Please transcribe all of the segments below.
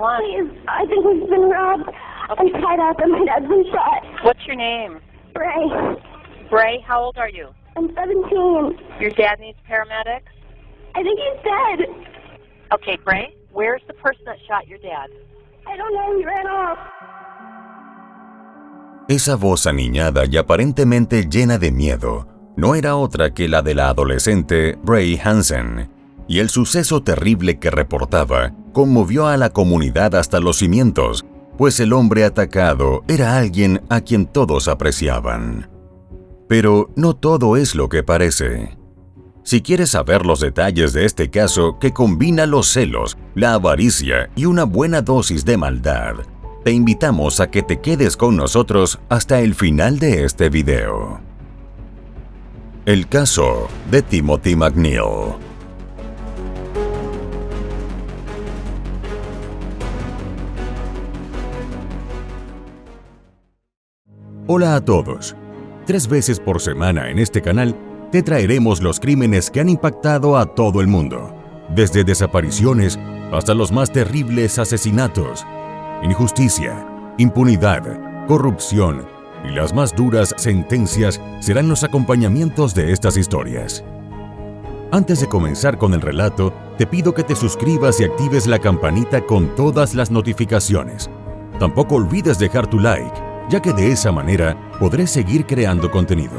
911. Please, I think we've been robbed. I'm tied up and my dad's been shot. What's your name? Bray. Bray, how old are you? I'm 17. Your dad needs paramedics? I think he's dead. Okay, Bray, where's the person that shot your dad? I don't know, he ran off. Esa voz aniñada y aparentemente llena de miedo no era otra que la de la adolescente Bray Hansen, y el suceso terrible que reportaba conmovió a la comunidad hasta los cimientos, pues el hombre atacado era alguien a quien todos apreciaban. Pero no todo es lo que parece. Si quieres saber los detalles de este caso que combina los celos, la avaricia y una buena dosis de maldad, te invitamos a que te quedes con nosotros hasta el final de este video. El caso de Timothy McNeil. Hola a todos. 3 veces por semana en este canal te traeremos los crímenes que han impactado a todo el mundo, desde desapariciones hasta los más terribles asesinatos. Injusticia, impunidad, corrupción y las más duras sentencias serán los acompañamientos de estas historias. Antes de comenzar con el relato, te pido que te suscribas y actives la campanita con todas las notificaciones. Tampoco olvides dejar tu like, ya que de esa manera podré seguir creando contenido.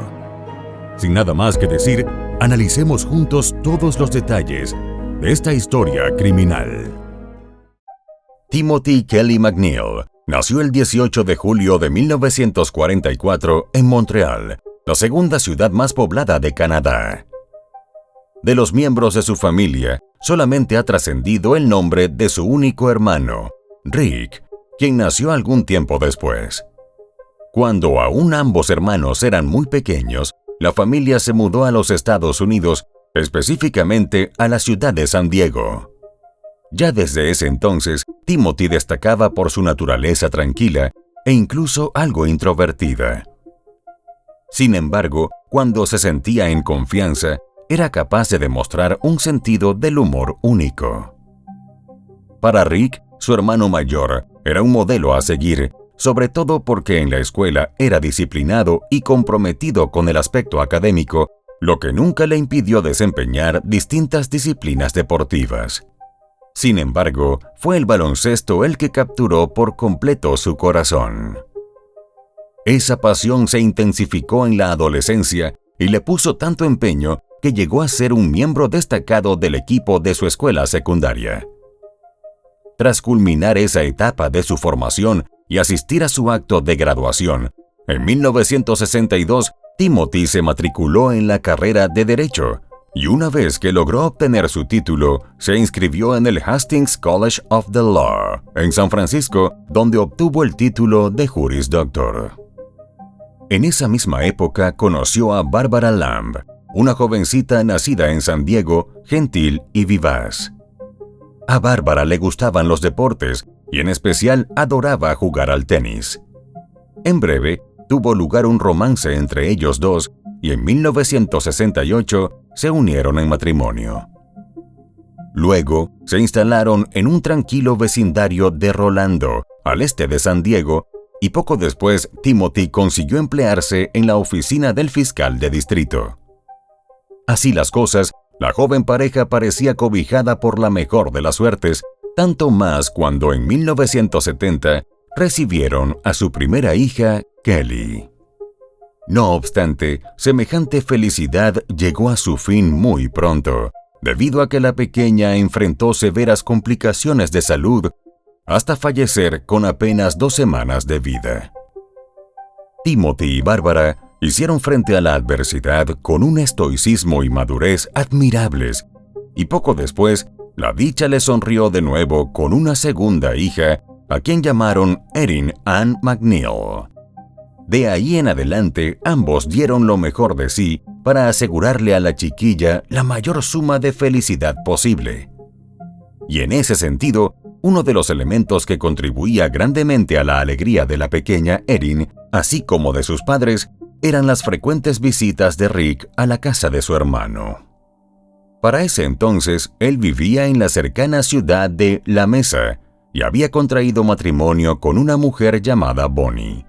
Sin nada más que decir, analicemos juntos todos los detalles de esta historia criminal. Timothy Kelly McNeil nació el 18 de julio de 1944 en Montreal, la segunda ciudad más poblada de Canadá. De los miembros de su familia, solamente ha trascendido el nombre de su único hermano, Rick, quien nació algún tiempo después. Cuando aún ambos hermanos eran muy pequeños, la familia se mudó a los Estados Unidos, específicamente a la ciudad de San Diego. Ya desde ese entonces, Timothy destacaba por su naturaleza tranquila e incluso algo introvertida. Sin embargo, cuando se sentía en confianza, era capaz de demostrar un sentido del humor único. Para Rick, su hermano mayor, era un modelo a seguir, sobre todo porque en la escuela era disciplinado y comprometido con el aspecto académico, lo que nunca le impidió desempeñar distintas disciplinas deportivas. Sin embargo, fue el baloncesto el que capturó por completo su corazón. Esa pasión se intensificó en la adolescencia y le puso tanto empeño que llegó a ser un miembro destacado del equipo de su escuela secundaria. Tras culminar esa etapa de su formación y asistir a su acto de graduación, en 1962, Timothy se matriculó en la carrera de Derecho, y una vez que logró obtener su título, se inscribió en el Hastings College of the Law, en San Francisco, donde obtuvo el título de Juris Doctor. En esa misma época conoció a Barbara Lamb, una jovencita nacida en San Diego, gentil y vivaz. A Bárbara le gustaban los deportes y en especial adoraba jugar al tenis. En breve, tuvo lugar un romance entre ellos dos y en 1968 se unieron en matrimonio. Luego, se instalaron en un tranquilo vecindario de Rolando, al este de San Diego, y poco después Timothy consiguió emplearse en la oficina del fiscal de distrito. Así las cosas, la joven pareja parecía cobijada por la mejor de las suertes, tanto más cuando en 1970 recibieron a su primera hija, Kelly. No obstante, semejante felicidad llegó a su fin muy pronto, debido a que la pequeña enfrentó severas complicaciones de salud hasta fallecer con apenas 2 semanas de vida. Timothy y Bárbara hicieron frente a la adversidad con un estoicismo y madurez admirables, y poco después, la dicha les sonrió de nuevo con una segunda hija, a quien llamaron Erin Ann McNeil. De ahí en adelante, ambos dieron lo mejor de sí para asegurarle a la chiquilla la mayor suma de felicidad posible. Y en ese sentido, uno de los elementos que contribuía grandemente a la alegría de la pequeña Erin, así como de sus padres, eran las frecuentes visitas de Rick a la casa de su hermano. Para ese entonces, él vivía en la cercana ciudad de La Mesa, y había contraído matrimonio con una mujer llamada Bonnie.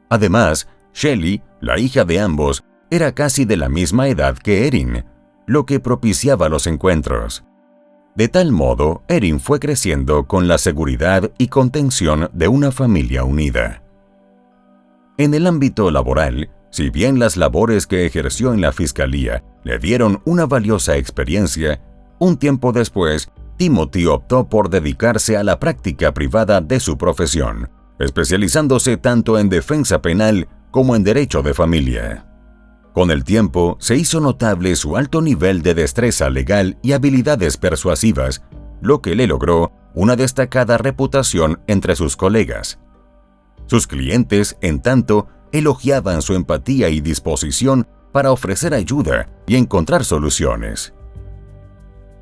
Además, Shelley, la hija de ambos, era casi de la misma edad que Erin, lo que propiciaba los encuentros. De tal modo, Erin fue creciendo con la seguridad y contención de una familia unida. En el ámbito laboral, si bien las labores que ejerció en la fiscalía le dieron una valiosa experiencia, un tiempo después, Timothy optó por dedicarse a la práctica privada de su profesión, especializándose tanto en defensa penal como en derecho de familia. Con el tiempo, se hizo notable su alto nivel de destreza legal y habilidades persuasivas, lo que le logró una destacada reputación entre sus colegas. Sus clientes, en tanto, elogiaban su empatía y disposición para ofrecer ayuda y encontrar soluciones.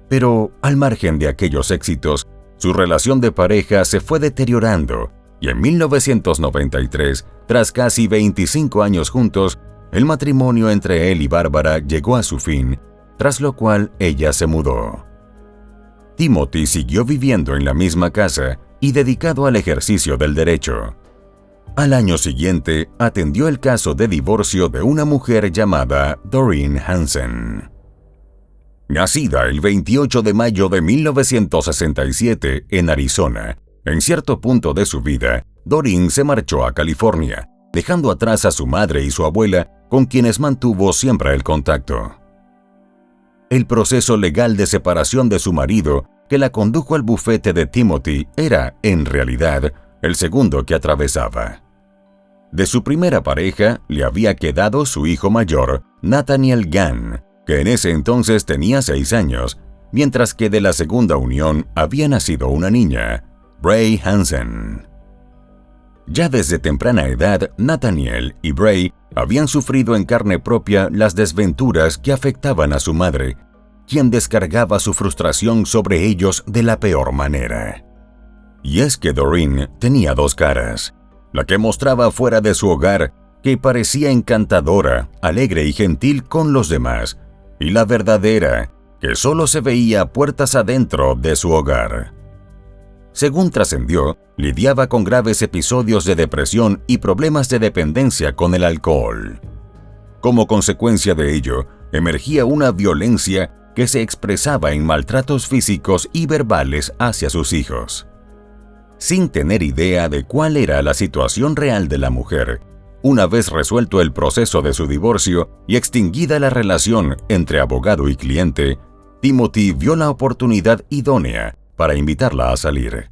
Pero, al margen de aquellos éxitos, su relación de pareja se fue deteriorando y en 1993, tras casi 25 años juntos, el matrimonio entre él y Bárbara llegó a su fin, tras lo cual ella se mudó. Timothy siguió viviendo en la misma casa y dedicado al ejercicio del derecho. Al año siguiente, atendió el caso de divorcio de una mujer llamada Doreen Hansen. Nacida el 28 de mayo de 1967 en Arizona, en cierto punto de su vida, Doreen se marchó a California, dejando atrás a su madre y su abuela, con quienes mantuvo siempre el contacto. El proceso legal de separación de su marido, que la condujo al bufete de Timothy, era, en realidad, el segundo que atravesaba. De su primera pareja le había quedado su hijo mayor, Nathaniel Gann, que en ese entonces tenía 6 años, mientras que de la segunda unión había nacido una niña, Bray Hansen. Ya desde temprana edad, Nathaniel y Bray habían sufrido en carne propia las desventuras que afectaban a su madre, quien descargaba su frustración sobre ellos de la peor manera. Y es que Doreen tenía 2 caras, la que mostraba fuera de su hogar, que parecía encantadora, alegre y gentil con los demás, y la verdadera, que solo se veía puertas adentro de su hogar. Según trascendió, lidiaba con graves episodios de depresión y problemas de dependencia con el alcohol. Como consecuencia de ello, emergía una violencia que se expresaba en maltratos físicos y verbales hacia sus hijos. Sin tener idea de cuál era la situación real de la mujer, una vez resuelto el proceso de su divorcio y extinguida la relación entre abogado y cliente, Timothy vio la oportunidad idónea para invitarla a salir.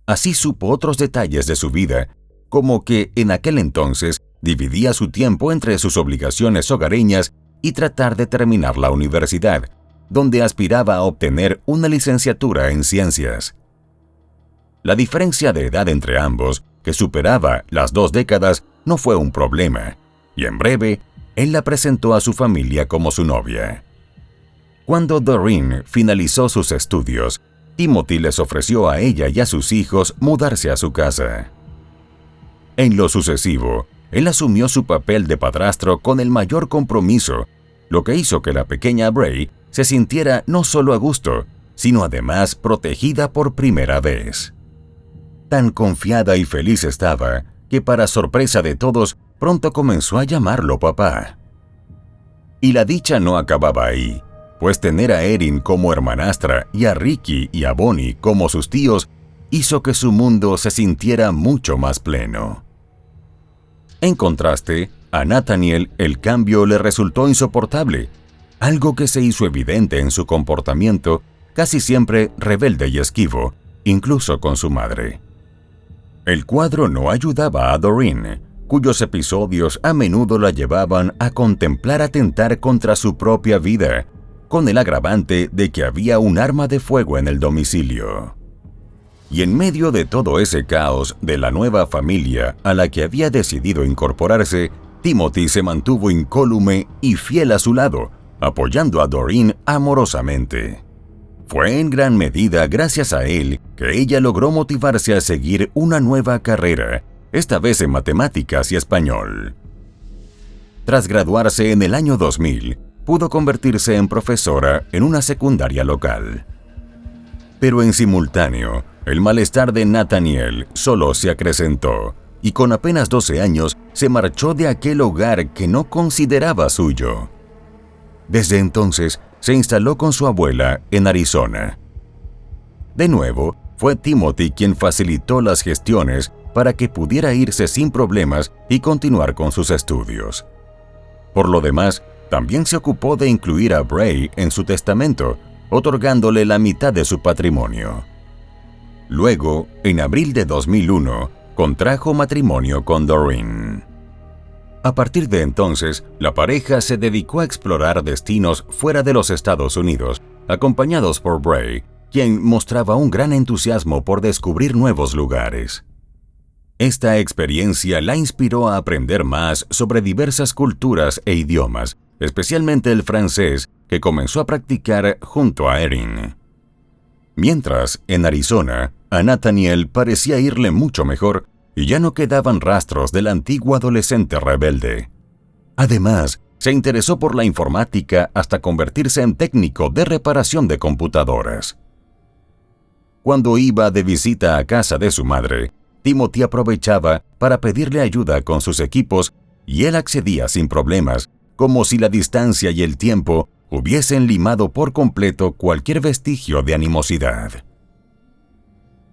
Así supo otros detalles de su vida, como que en aquel entonces dividía su tiempo entre sus obligaciones hogareñas y tratar de terminar la universidad, donde aspiraba a obtener una licenciatura en ciencias. La diferencia de edad entre ambos, que superaba las 2 décadas, no fue un problema, y en breve, él la presentó a su familia como su novia. Cuando Doreen finalizó sus estudios, Timothy les ofreció a ella y a sus hijos mudarse a su casa. En lo sucesivo, él asumió su papel de padrastro con el mayor compromiso, lo que hizo que la pequeña Bray se sintiera no solo a gusto, sino además protegida por primera vez. Tan confiada y feliz estaba que, para sorpresa de todos, pronto comenzó a llamarlo papá. Y la dicha no acababa ahí, pues tener a Erin como hermanastra y a Ricky y a Bonnie como sus tíos hizo que su mundo se sintiera mucho más pleno. En contraste, a Nathaniel el cambio le resultó insoportable, algo que se hizo evidente en su comportamiento, casi siempre rebelde y esquivo, incluso con su madre. El cuadro no ayudaba a Doreen, cuyos episodios a menudo la llevaban a contemplar atentar contra su propia vida, con el agravante de que había un arma de fuego en el domicilio. Y en medio de todo ese caos de la nueva familia a la que había decidido incorporarse, Timothy se mantuvo incólume y fiel a su lado, apoyando a Doreen amorosamente. Fue en gran medida gracias a él que ella logró motivarse a seguir una nueva carrera, esta vez en matemáticas y español. Tras graduarse en el año 2000, pudo convertirse en profesora en una secundaria local. Pero en simultáneo, el malestar de Nathaniel solo se acrecentó y con apenas 12 años se marchó de aquel hogar que no consideraba suyo. Desde entonces se instaló con su abuela en Arizona. De nuevo, fue Timothy quien facilitó las gestiones para que pudiera irse sin problemas y continuar con sus estudios. Por lo demás, también se ocupó de incluir a Bray en su testamento, otorgándole la mitad de su patrimonio. Luego, en abril de 2001, contrajo matrimonio con Doreen. A partir de entonces, la pareja se dedicó a explorar destinos fuera de los Estados Unidos, acompañados por Bray, quien mostraba un gran entusiasmo por descubrir nuevos lugares. Esta experiencia la inspiró a aprender más sobre diversas culturas e idiomas, especialmente el francés, que comenzó a practicar junto a Erin. Mientras, en Arizona, a Nathaniel parecía irle mucho mejor y ya no quedaban rastros del antiguo adolescente rebelde. Además, se interesó por la informática hasta convertirse en técnico de reparación de computadoras. Cuando iba de visita a casa de su madre, Timothy aprovechaba para pedirle ayuda con sus equipos y él accedía sin problemas, como si la distancia y el tiempo hubiesen limado por completo cualquier vestigio de animosidad.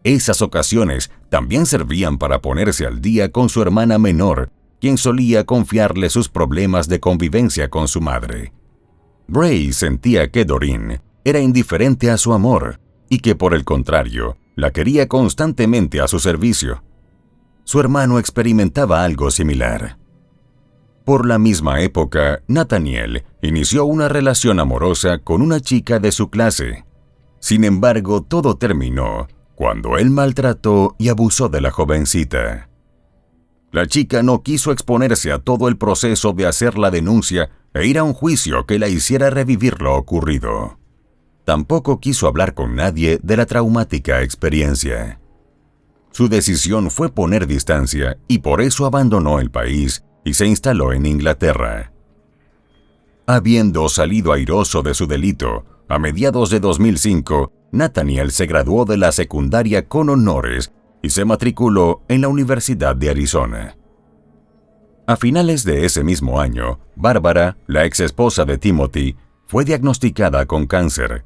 Esas ocasiones también servían para ponerse al día con su hermana menor, quien solía confiarle sus problemas de convivencia con su madre. Bray sentía que Doreen era indiferente a su amor y que, por el contrario, la quería constantemente a su servicio. Su hermano experimentaba algo similar. Por la misma época, Nathaniel inició una relación amorosa con una chica de su clase. Sin embargo, todo terminó cuando él maltrató y abusó de la jovencita. La chica no quiso exponerse a todo el proceso de hacer la denuncia e ir a un juicio que la hiciera revivir lo ocurrido. Tampoco quiso hablar con nadie de la traumática experiencia. Su decisión fue poner distancia y por eso abandonó el país y se instaló en Inglaterra. Habiendo salido airoso de su delito, a mediados de 2005, Nathaniel se graduó de la secundaria con honores y se matriculó en la Universidad de Arizona. A finales de ese mismo año, Bárbara, la exesposa de Timothy, fue diagnosticada con cáncer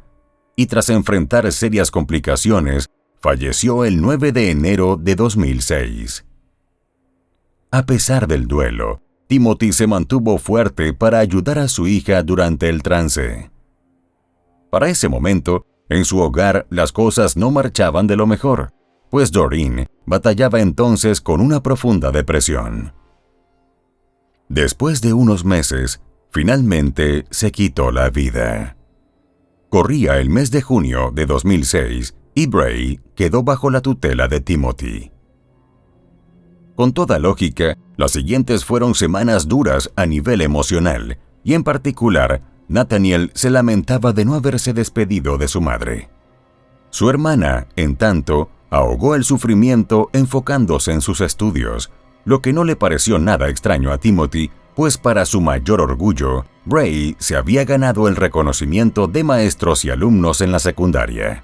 y tras enfrentar serias complicaciones, falleció el 9 de enero de 2006. A pesar del duelo, Timothy se mantuvo fuerte para ayudar a su hija durante el trance. Para ese momento, en su hogar las cosas no marchaban de lo mejor, pues Doreen batallaba entonces con una profunda depresión. Después de unos meses, finalmente se quitó la vida. Corría el mes de junio de 2006 y Bray quedó bajo la tutela de Timothy. Con toda lógica, las siguientes fueron semanas duras a nivel emocional, y en particular, Nathaniel se lamentaba de no haberse despedido de su madre. Su hermana, en tanto, ahogó el sufrimiento enfocándose en sus estudios, lo que no le pareció nada extraño a Timothy, pues para su mayor orgullo, Bray se había ganado el reconocimiento de maestros y alumnos en la secundaria.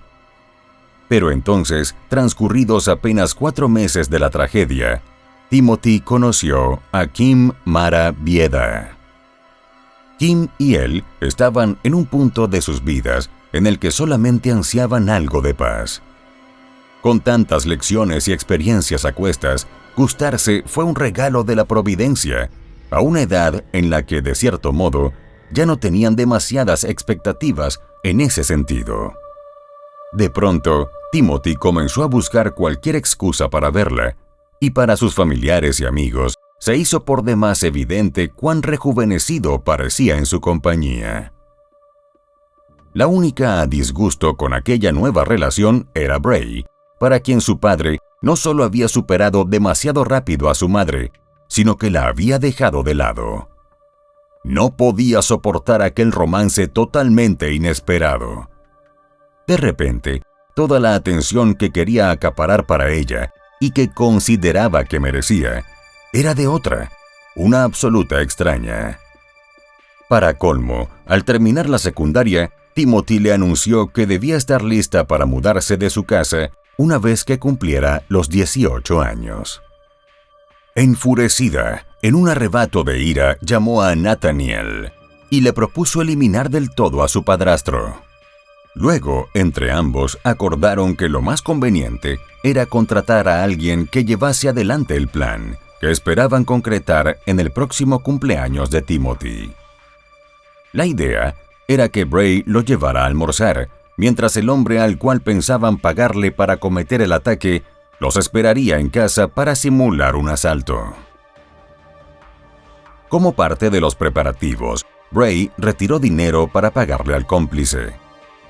Pero entonces, transcurridos apenas 4 meses de la tragedia, Timothy conoció a Kim Mara Bieda. Kim y él estaban en un punto de sus vidas en el que solamente ansiaban algo de paz. Con tantas lecciones y experiencias a cuestas, gustarse fue un regalo de la providencia, a una edad en la que, de cierto modo, ya no tenían demasiadas expectativas en ese sentido. De pronto, Timothy comenzó a buscar cualquier excusa para verla, y para sus familiares y amigos se hizo por demás evidente cuán rejuvenecido parecía en su compañía. La única a disgusto con aquella nueva relación era Bray, para quien su padre no solo había superado demasiado rápido a su madre, sino que la había dejado de lado. No podía soportar aquel romance totalmente inesperado. De repente, toda la atención que quería acaparar para ella y que consideraba que merecía, era de otra, una absoluta extraña. Para colmo, al terminar la secundaria, Timothy le anunció que debía estar lista para mudarse de su casa una vez que cumpliera los 18 años. Enfurecida, en un arrebato de ira, llamó a Nathaniel y le propuso eliminar del todo a su padrastro. Luego, entre ambos, acordaron que lo más conveniente era contratar a alguien que llevase adelante el plan que esperaban concretar en el próximo cumpleaños de Timothy. La idea era que Bray lo llevara a almorzar, mientras el hombre al cual pensaban pagarle para cometer el ataque los esperaría en casa para simular un asalto. Como parte de los preparativos, Bray retiró dinero para pagarle al cómplice.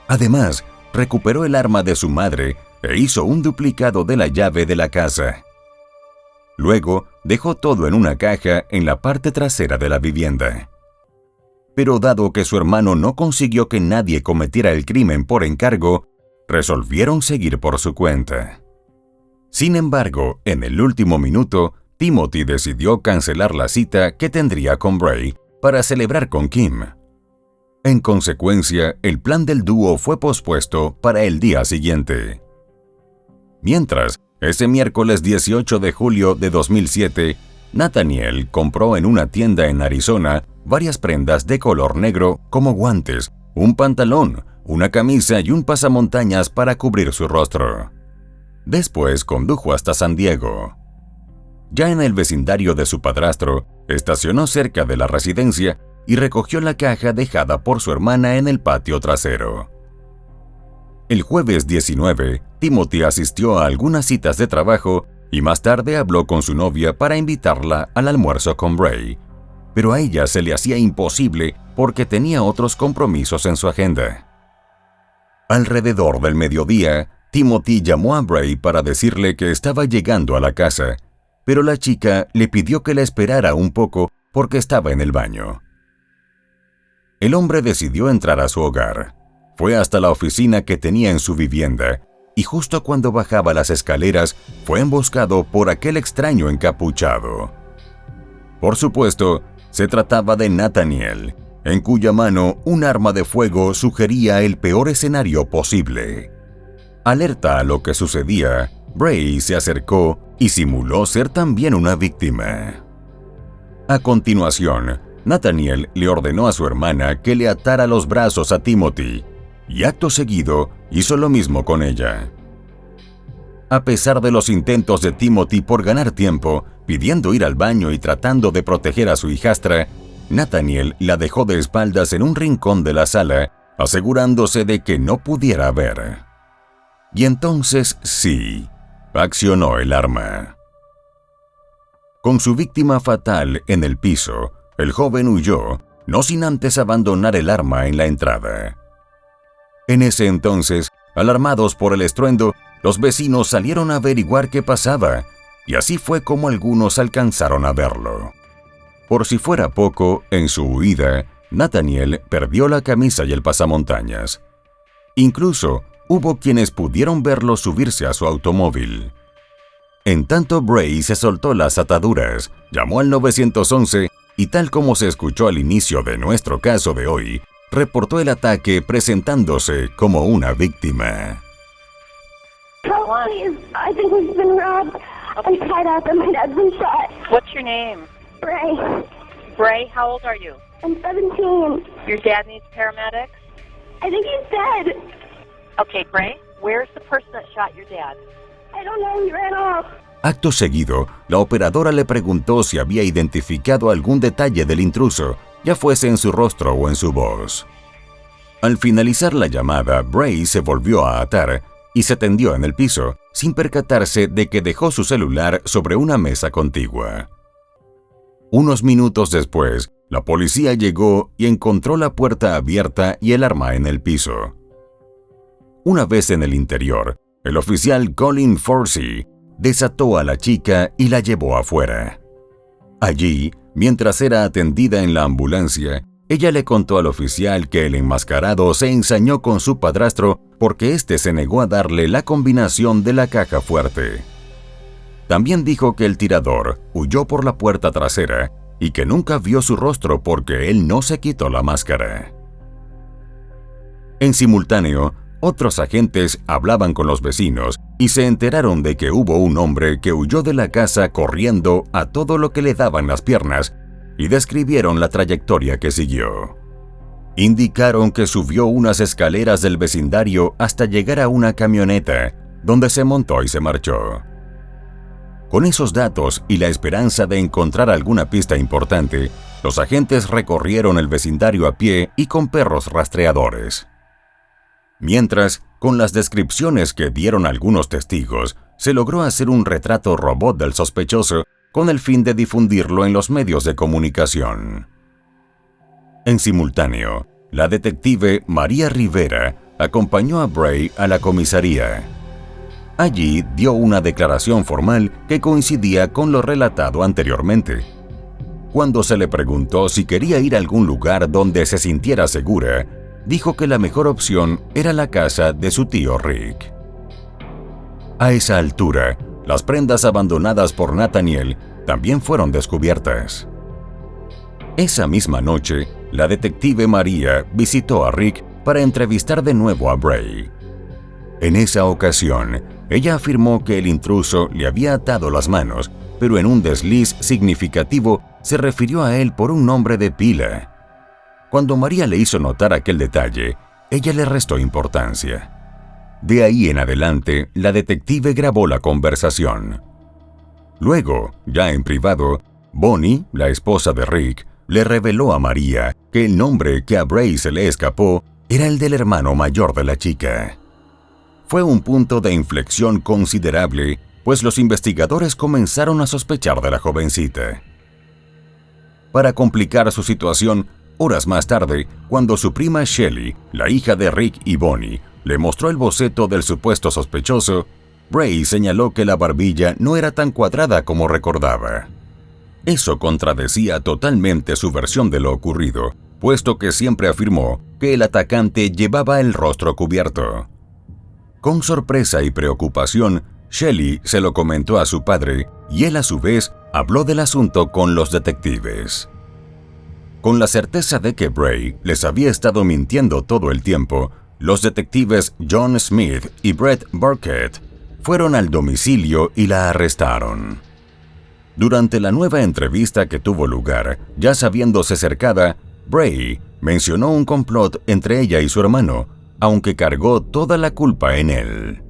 Además, recuperó el arma de su madre e hizo un duplicado de la llave de la casa. Luego, dejó todo en una caja en la parte trasera de la vivienda. Pero dado que su hermano no consiguió que nadie cometiera el crimen por encargo, resolvieron seguir por su cuenta. Sin embargo, en el último minuto, Timothy decidió cancelar la cita que tendría con Bray para celebrar con Kim. En consecuencia, el plan del dúo fue pospuesto para el día siguiente. Mientras, ese miércoles 18 de julio de 2007, Nathaniel compró en una tienda en Arizona varias prendas de color negro como guantes, un pantalón, una camisa y un pasamontañas para cubrir su rostro. Después condujo hasta San Diego. Ya en el vecindario de su padrastro, estacionó cerca de la residencia y recogió la caja dejada por su hermana en el patio trasero. El jueves 19, Timothy asistió a algunas citas de trabajo y más tarde habló con su novia para invitarla al almuerzo con Bray, pero a ella se le hacía imposible porque tenía otros compromisos en su agenda. Alrededor del mediodía, Timothy llamó a Bray para decirle que estaba llegando a la casa, pero la chica le pidió que la esperara un poco porque estaba en el baño. El hombre decidió entrar a su hogar. Fue hasta la oficina que tenía en su vivienda y justo cuando bajaba las escaleras fue emboscado por aquel extraño encapuchado. Por supuesto, se trataba de Nathaniel, en cuya mano un arma de fuego sugería el peor escenario posible. Alerta a lo que sucedía, Bray se acercó y simuló ser también una víctima. A continuación, Nathaniel le ordenó a su hermana que le atara los brazos a Timothy, y acto seguido hizo lo mismo con ella. A pesar de los intentos de Timothy por ganar tiempo, pidiendo ir al baño y tratando de proteger a su hijastra, Nathaniel la dejó de espaldas en un rincón de la sala, asegurándose de que no pudiera ver. Y entonces sí, accionó el arma. Con su víctima fatal en el piso, el joven huyó, no sin antes abandonar el arma en la entrada. En ese entonces, alarmados por el estruendo, los vecinos salieron a averiguar qué pasaba, y así fue como algunos alcanzaron a verlo. Por si fuera poco, en su huida, Nathaniel perdió la camisa y el pasamontañas. Incluso, hubo quienes pudieron verlo subirse a su automóvil. En tanto, Bray se soltó las ataduras, llamó al 911 y tal como se escuchó al inicio de nuestro caso de hoy, reportó el ataque presentándose como una víctima. Help, please. I think we've been robbed. I'm tied up and my dad's been shot. What's your name? Bray. Bray, how old are you? I'm 17. Your dad needs paramedics? I think he's dead. Okay, Bray, where's the person that shot your dad? I don't know. He ran off. Acto seguido, la operadora le preguntó si había identificado algún detalle del intruso, ya fuese en su rostro o en su voz. Al finalizar la llamada, Bray se volvió a atar y se tendió en el piso, sin percatarse de que dejó su celular sobre una mesa contigua. Unos minutos después, la policía llegó y encontró la puerta abierta y el arma en el piso. Una vez en el interior, el oficial Colin Forsey desató a la chica y la llevó afuera. Allí, mientras era atendida en la ambulancia, ella le contó al oficial que el enmascarado se ensañó con su padrastro porque éste se negó a darle la combinación de la caja fuerte. También dijo que el tirador huyó por la puerta trasera y que nunca vio su rostro porque él no se quitó la máscara. En simultáneo, otros agentes hablaban con los vecinos y se enteraron de que hubo un hombre que huyó de la casa corriendo a todo lo que le daban las piernas y describieron la trayectoria que siguió. Indicaron que subió unas escaleras del vecindario hasta llegar a una camioneta, donde se montó y se marchó. Con esos datos y la esperanza de encontrar alguna pista importante, los agentes recorrieron el vecindario a pie y con perros rastreadores. Mientras, con las descripciones que dieron algunos testigos, se logró hacer un retrato robot del sospechoso con el fin de difundirlo en los medios de comunicación. En simultáneo, la detective María Rivera acompañó a Bray a la comisaría. Allí dio una declaración formal que coincidía con lo relatado anteriormente. Cuando se le preguntó si quería ir a algún lugar donde se sintiera segura, dijo que la mejor opción era la casa de su tío Rick. A esa altura, las prendas abandonadas por Nathaniel también fueron descubiertas. Esa misma noche, la detective María visitó a Rick para entrevistar de nuevo a Bray. En esa ocasión, ella afirmó que el intruso le había atado las manos, pero en un desliz significativo se refirió a él por un nombre de pila. Cuando María le hizo notar aquel detalle, ella le restó importancia. De ahí en adelante, la detective grabó la conversación. Luego, ya en privado, Bonnie, la esposa de Rick, le reveló a María que el nombre que a Bray se le escapó era el del hermano mayor de la chica. Fue un punto de inflexión considerable, pues los investigadores comenzaron a sospechar de la jovencita. Para complicar su situación, horas más tarde, cuando su prima Shelley, la hija de Rick y Bonnie, le mostró el boceto del supuesto sospechoso, Bray señaló que la barbilla no era tan cuadrada como recordaba. Eso contradecía totalmente su versión de lo ocurrido, puesto que siempre afirmó que el atacante llevaba el rostro cubierto. Con sorpresa y preocupación, Shelley se lo comentó a su padre y él a su vez habló del asunto con los detectives. Con la certeza de que Bray les había estado mintiendo todo el tiempo, los detectives John Smith y Brett Burkett fueron al domicilio y la arrestaron. Durante la nueva entrevista que tuvo lugar, ya sabiéndose cercada, Bray mencionó un complot entre ella y su hermano, aunque cargó toda la culpa en él.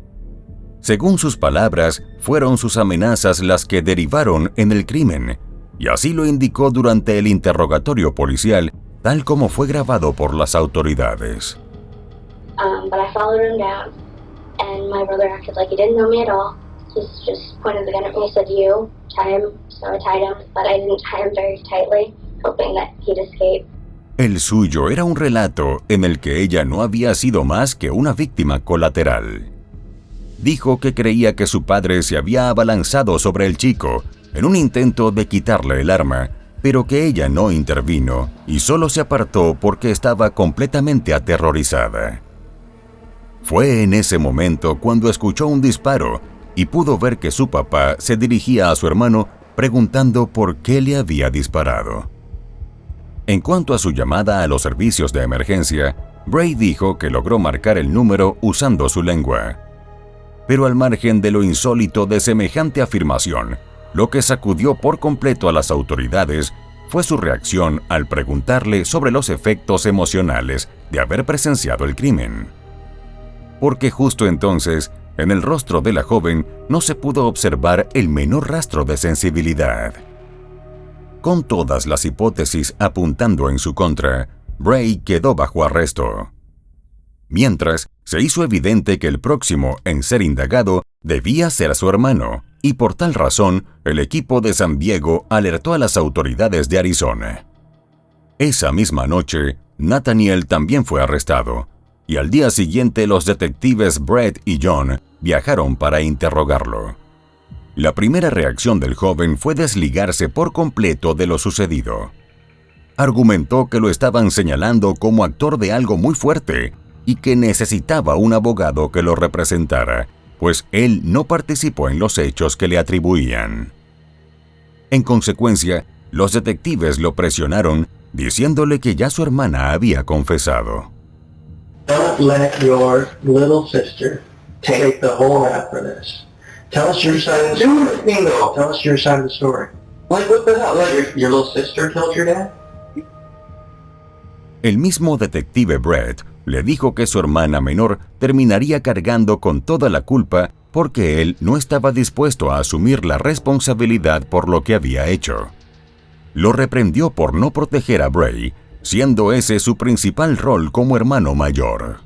Según sus palabras, fueron sus amenazas las que derivaron en el crimen, y así lo indicó durante el interrogatorio policial, tal como fue grabado por las autoridades. But I followed him down, and my brother acted like he didn't know me at all. He just pointed the gun at me and said, "You, tie him." So I tied him, but I didn't tie him very tightly, hoping that he'd escape. El suyo era un relato en el que ella no había sido más que una víctima colateral. Dijo que creía que su padre se había abalanzado sobre el chico en un intento de quitarle el arma, pero que ella no intervino y solo se apartó porque estaba completamente aterrorizada. Fue en ese momento cuando escuchó un disparo y pudo ver que su papá se dirigía a su hermano preguntando por qué le había disparado. En cuanto a su llamada a los servicios de emergencia, Bray dijo que logró marcar el número usando su lengua. Pero al margen de lo insólito de semejante afirmación, lo que sacudió por completo a las autoridades fue su reacción al preguntarle sobre los efectos emocionales de haber presenciado el crimen. Porque justo entonces, en el rostro de la joven no se pudo observar el menor rastro de sensibilidad. Con todas las hipótesis apuntando en su contra, Bray quedó bajo arresto. Mientras, se hizo evidente que el próximo en ser indagado debía ser su hermano, y por tal razón, el equipo de San Diego alertó a las autoridades de Arizona. Esa misma noche, Nathaniel también fue arrestado, y al día siguiente los detectives Brett y John viajaron para interrogarlo. La primera reacción del joven fue desligarse por completo de lo sucedido. Argumentó que lo estaban señalando como actor de algo muy fuerte y que necesitaba un abogado que lo representara, pues él no participó en los hechos que le atribuían. En consecuencia, los detectives lo presionaron, diciéndole que ya su hermana había confesado. Don't let your little sister take the whole rap for this. Tell us your side of the story. Tell us your side of the story. Like, what the hell? Like, your little sister killed your dad? El mismo detective Brett le dijo que su hermana menor terminaría cargando con toda la culpa porque él no estaba dispuesto a asumir la responsabilidad por lo que había hecho. Lo reprendió por no proteger a Bray, siendo ese su principal rol como hermano mayor.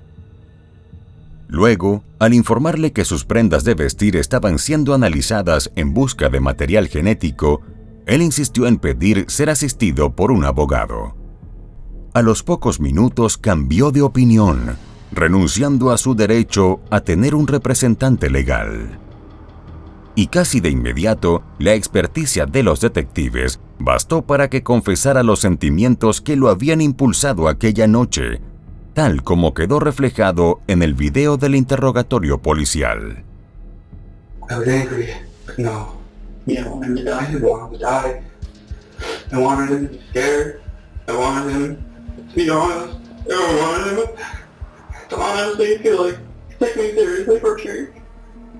Luego, al informarle que sus prendas de vestir estaban siendo analizadas en busca de material genético, él insistió en pedir ser asistido por un abogado. A los pocos minutos cambió de opinión, renunciando a su derecho a tener un representante legal. Y casi de inmediato, la experticia de los detectives bastó para que confesara los sentimientos que lo habían impulsado aquella noche, tal como quedó reflejado en el video del interrogatorio policial. I was angry, but no. I wanted him to die. I didn't want him to die. I wanted him to be scared. I wanted him to be honest. I wanted him to honestly feel like take me seriously for sure.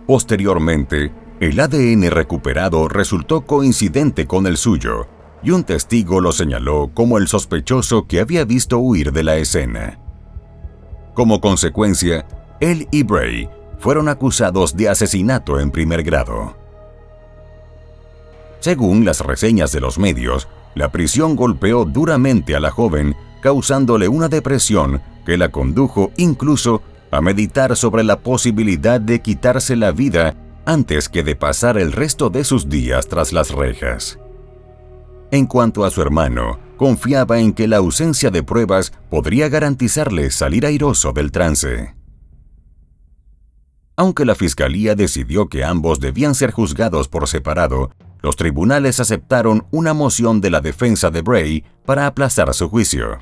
Posteriormente, el ADN recuperado resultó coincidente con el suyo, y un testigo lo señaló como el sospechoso que había visto huir de la escena. Como consecuencia, él y Bray fueron acusados de asesinato en primer grado. Según las reseñas de los medios, la prisión golpeó duramente a la joven, causándole una depresión que la condujo incluso a meditar sobre la posibilidad de quitarse la vida antes que de pasar el resto de sus días tras las rejas. En cuanto a su hermano, confiaba en que la ausencia de pruebas podría garantizarle salir airoso del trance. Aunque la fiscalía decidió que ambos debían ser juzgados por separado, los tribunales aceptaron una moción de la defensa de Bray para aplazar su juicio.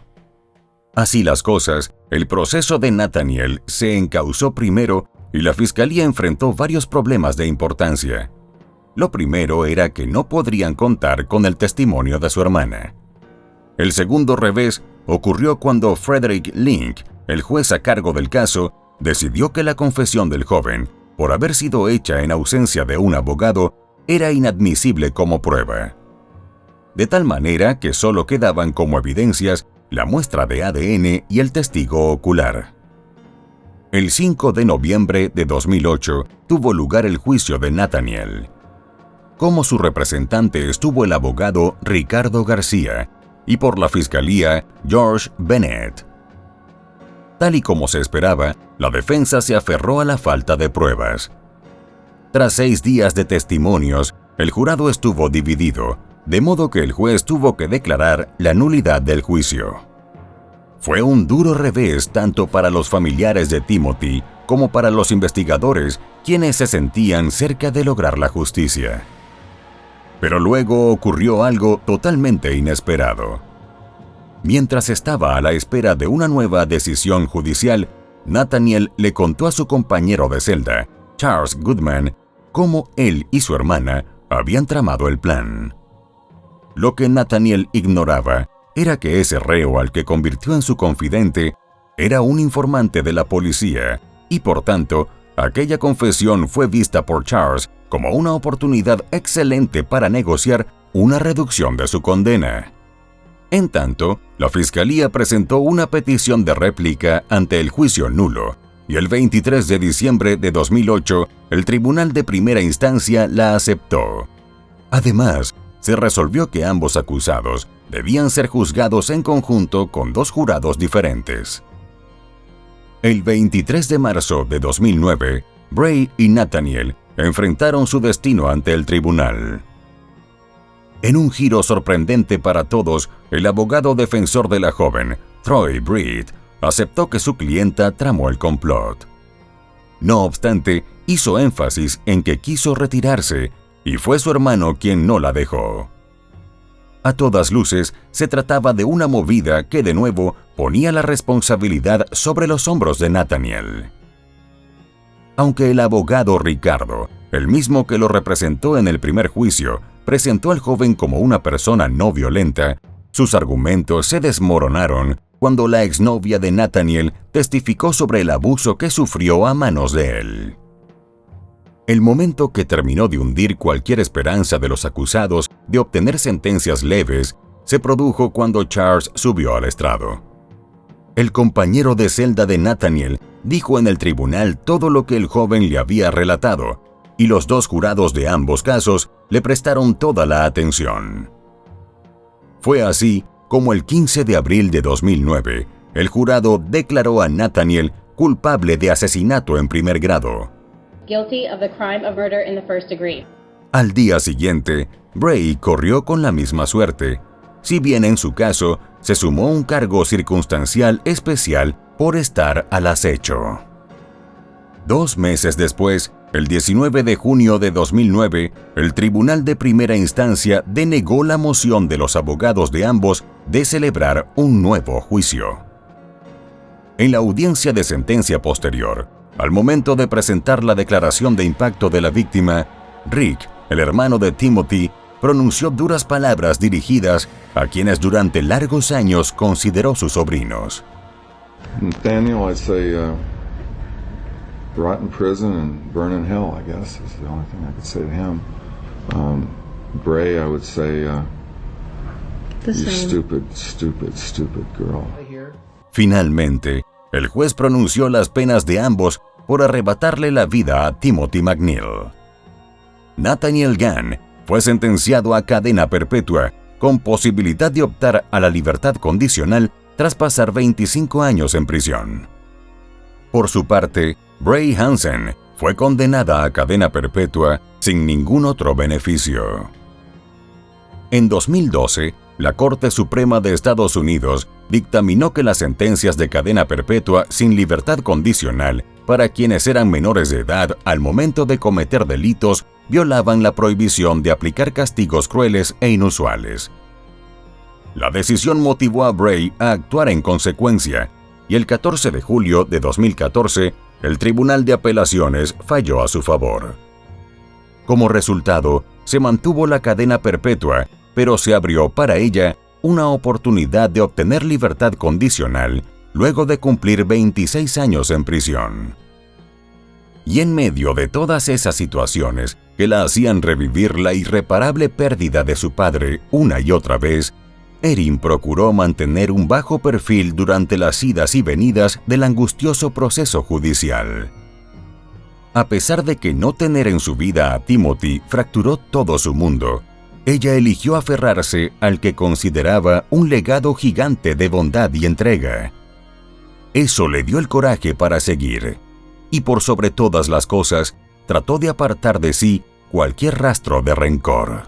Así las cosas, el proceso de Nathaniel se encauzó primero y la fiscalía enfrentó varios problemas de importancia. Lo primero era que no podrían contar con el testimonio de su hermana. El segundo revés ocurrió cuando Frederick Link, el juez a cargo del caso, decidió que la confesión del joven, por haber sido hecha en ausencia de un abogado, era inadmisible como prueba. De tal manera que solo quedaban como evidencias la muestra de ADN y el testigo ocular. El 5 de noviembre de 2008 tuvo lugar el juicio de Nathaniel. Como su representante estuvo el abogado Ricardo García y por la fiscalía George Bennett. Tal y como se esperaba, la defensa se aferró a la falta de pruebas. Tras 6 días de testimonios, el jurado estuvo dividido, de modo que el juez tuvo que declarar la nulidad del juicio. Fue un duro revés tanto para los familiares de Timothy como para los investigadores, quienes se sentían cerca de lograr la justicia. Pero luego ocurrió algo totalmente inesperado. Mientras estaba a la espera de una nueva decisión judicial, Nathaniel le contó a su compañero de celda, Charles Goodman, cómo él y su hermana habían tramado el plan. Lo que Nathaniel ignoraba era que ese reo al que convirtió en su confidente era un informante de la policía y, por tanto, aquella confesión fue vista por Charles como una oportunidad excelente para negociar una reducción de su condena. En tanto, la fiscalía presentó una petición de réplica ante el juicio nulo, y el 23 de diciembre de 2008, el Tribunal de Primera Instancia la aceptó. Además, se resolvió que ambos acusados debían ser juzgados en conjunto con 2 jurados diferentes. El 23 de marzo de 2009, Bray y Nathaniel enfrentaron su destino ante el tribunal. En un giro sorprendente para todos, el abogado defensor de la joven, Troy Britt, aceptó que su clienta tramó el complot. No obstante, hizo énfasis en que quiso retirarse y fue su hermano quien no la dejó. A todas luces, se trataba de una movida que de nuevo ponía la responsabilidad sobre los hombros de Nathaniel. Aunque el abogado Ricardo, el mismo que lo representó en el primer juicio, presentó al joven como una persona no violenta, sus argumentos se desmoronaron cuando la exnovia de Nathaniel testificó sobre el abuso que sufrió a manos de él. El momento que terminó de hundir cualquier esperanza de los acusados de obtener sentencias leves se produjo cuando Charles subió al estrado. El compañero de celda de Nathaniel dijo en el tribunal todo lo que el joven le había relatado, y los dos jurados de ambos casos le prestaron toda la atención. Fue así como el 15 de abril de 2009, el jurado declaró a Nathaniel culpable de asesinato en primer grado. Guilty of the crime of murder in the first degree. Al día siguiente, Bray corrió con la misma suerte, si bien en su caso se sumó un cargo circunstancial especial por estar al acecho. 2 meses después, el 19 de junio de 2009, el Tribunal de Primera Instancia denegó la moción de los abogados de ambos de celebrar un nuevo juicio. En la audiencia de sentencia posterior, al momento de presentar la declaración de impacto de la víctima, Rick, el hermano de Timothy, pronunció duras palabras dirigidas a quienes durante largos años consideró sus sobrinos. Nathaniel, I'd say rot in prison and burn in hell, I guess, is the only thing I could say to him. Bray, I would say, you stupid, stupid, stupid girl. Finalmente, el juez pronunció las penas de ambos por arrebatarle la vida a Timothy McNeil. Nathaniel Gann fue sentenciado a cadena perpetua, con posibilidad de optar a la libertad condicional tras pasar 25 años en prisión. Por su parte, Bray Hansen fue condenada a cadena perpetua sin ningún otro beneficio. En 2012, la Corte Suprema de Estados Unidos dictaminó que las sentencias de cadena perpetua sin libertad condicional para quienes eran menores de edad al momento de cometer delitos violaban la prohibición de aplicar castigos crueles e inusuales. La decisión motivó a Bray a actuar en consecuencia, y el 14 de julio de 2014, el Tribunal de Apelaciones falló a su favor. Como resultado, se mantuvo la cadena perpetua, pero se abrió para ella una oportunidad de obtener libertad condicional luego de cumplir 26 años en prisión. Y en medio de todas esas situaciones que la hacían revivir la irreparable pérdida de su padre una y otra vez, Erin procuró mantener un bajo perfil durante las idas y venidas del angustioso proceso judicial. A pesar de que no tener en su vida a Timothy fracturó todo su mundo, ella eligió aferrarse al que consideraba un legado gigante de bondad y entrega. Eso le dio el coraje para seguir, y por sobre todas las cosas, trató de apartar de sí cualquier rastro de rencor.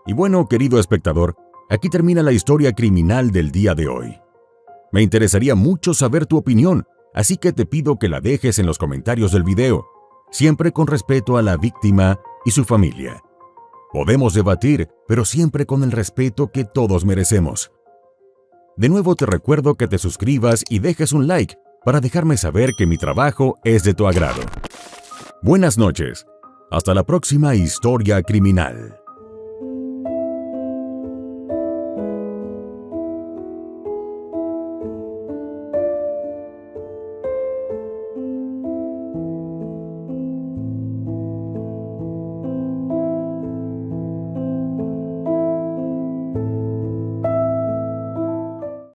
Y bueno, querido espectador, aquí termina la historia criminal del día de hoy. Me interesaría mucho saber tu opinión, así que te pido que la dejes en los comentarios del video, siempre con respeto a la víctima y su familia. Podemos debatir, pero siempre con el respeto que todos merecemos. De nuevo te recuerdo que te suscribas y dejes un like para dejarme saber que mi trabajo es de tu agrado. Buenas noches. Hasta la próxima historia criminal.